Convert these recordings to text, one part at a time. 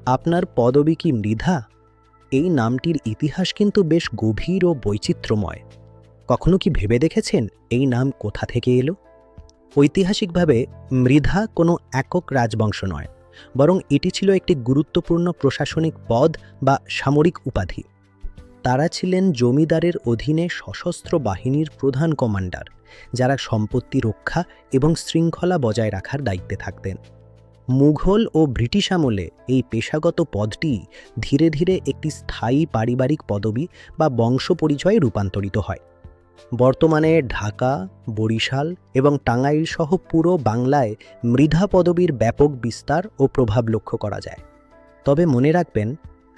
আপনার পদবী কি মৃধা? এই নামটির ইতিহাস কিন্তু বেশ গভীর ও বৈচিত্র্যময়। কখনো কি ভেবে দেখেছেন এই নাম কোথা থেকে এলো? ঐতিহাসিকভাবে মৃধা কোনো একক রাজবংশ নয়, বরং এটি ছিল একটি গুরুত্বপূর্ণ প্রশাসনিক পদ বা সামরিক উপাধি। তারা ছিলেন জমিদারের অধীনে সশস্ত্র বাহিনীর প্রধান কমান্ডার, যারা সম্পত্তি রক্ষা এবং শৃঙ্খলা বজায় রাখার দায়িত্বে থাকতেন। মুঘল ও ব্রিটিশ আমলে এই পেশাগত পদটি ধীরে ধীরে একটি স্থায়ী পারিবারিক পদবি বা বংশ পরিচয়ে রূপান্তরিত হয়। বর্তমানে ঢাকা, বরিশাল এবং টাঙ্গাইল সহ পুরো বাংলায় মৃধা পদবীর ব্যাপক বিস্তার ও প্রভাব লক্ষ্য করা যায়। তবে মনে রাখবেন,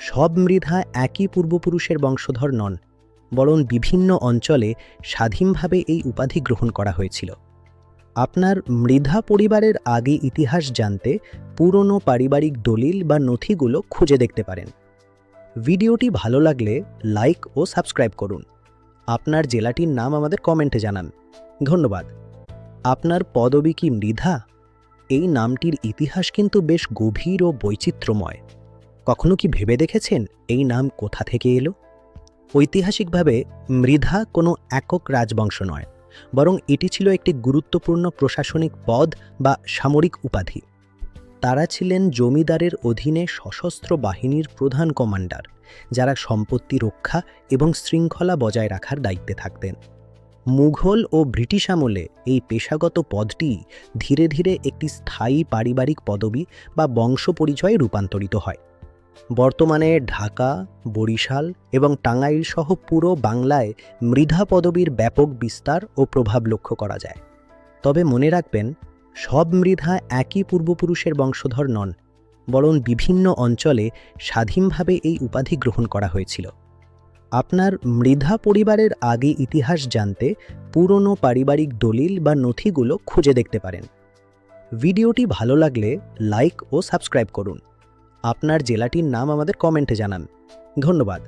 সব মৃধা একই পূর্বপুরুষের বংশধর নন, বরং বিভিন্ন অঞ্চলে স্বাধীনভাবে এই উপাধি গ্রহণ করা হয়েছিল। আপনার মৃধা পরিবারের আগে ইতিহাস জানতে পুরনো পারিবারিক দলিল বা নথিগুলো খুঁজে দেখতে পারেন। ভিডিওটি ভালো লাগলে লাইক ও সাবস্ক্রাইব করুন। আপনার জেলাটির নাম আমাদের কমেন্টে জানান। ধন্যবাদ। আপনার পদবী কি মৃধা? এই নামটির ইতিহাস কিন্তু বেশ গভীর ও বৈচিত্র্যময়। কখনো কি ভেবে দেখেছেন এই নাম কোথা থেকে এলো? ঐতিহাসিকভাবে মৃধা কোনো একক রাজবংশ নয়, বরং এটি ছিল একটি গুরুত্বপূর্ণ প্রশাসনিক পদ বা সামরিক উপাধি। তারা ছিলেন জমিদারের অধীনে সশস্ত্র বাহিনীর প্রধান কমান্ডার, যারা সম্পত্তি রক্ষা এবং শৃঙ্খলা বজায় রাখার দায়িত্বে থাকতেন। মুঘল ও ব্রিটিশ আমলে এই পেশাগত পদটি ধীরে ধীরে একটি স্থায়ী পারিবারিক পদবি বা বংশ পরিচয়ে রূপান্তরিত হয়। বর্তমানে ঢাকা, বরিশাল এবং টাঙ্গাইল সহ পুরো বাংলায় মৃধা পদবীর ব্যাপক বিস্তার ও প্রভাব লক্ষ্য করা যায়। তবে মনে রাখবেন, সব মৃধা একই পূর্বপুরুষের বংশধর নন, বরং বিভিন্ন অঞ্চলে স্বাধীনভাবে এই উপাধি গ্রহণ করা হয়েছিল। আপনার মৃধা পরিবারের আগে ইতিহাস জানতে পুরনো পারিবারিক দলিল বা নথিগুলো খুঁজে দেখতে পারেন। ভিডিওটি ভালো লাগলে লাইক ও সাবস্ক্রাইব করুন। আপনার জেলাটির নাম আমাদের কমেন্টে জানান। ধন্যবাদ।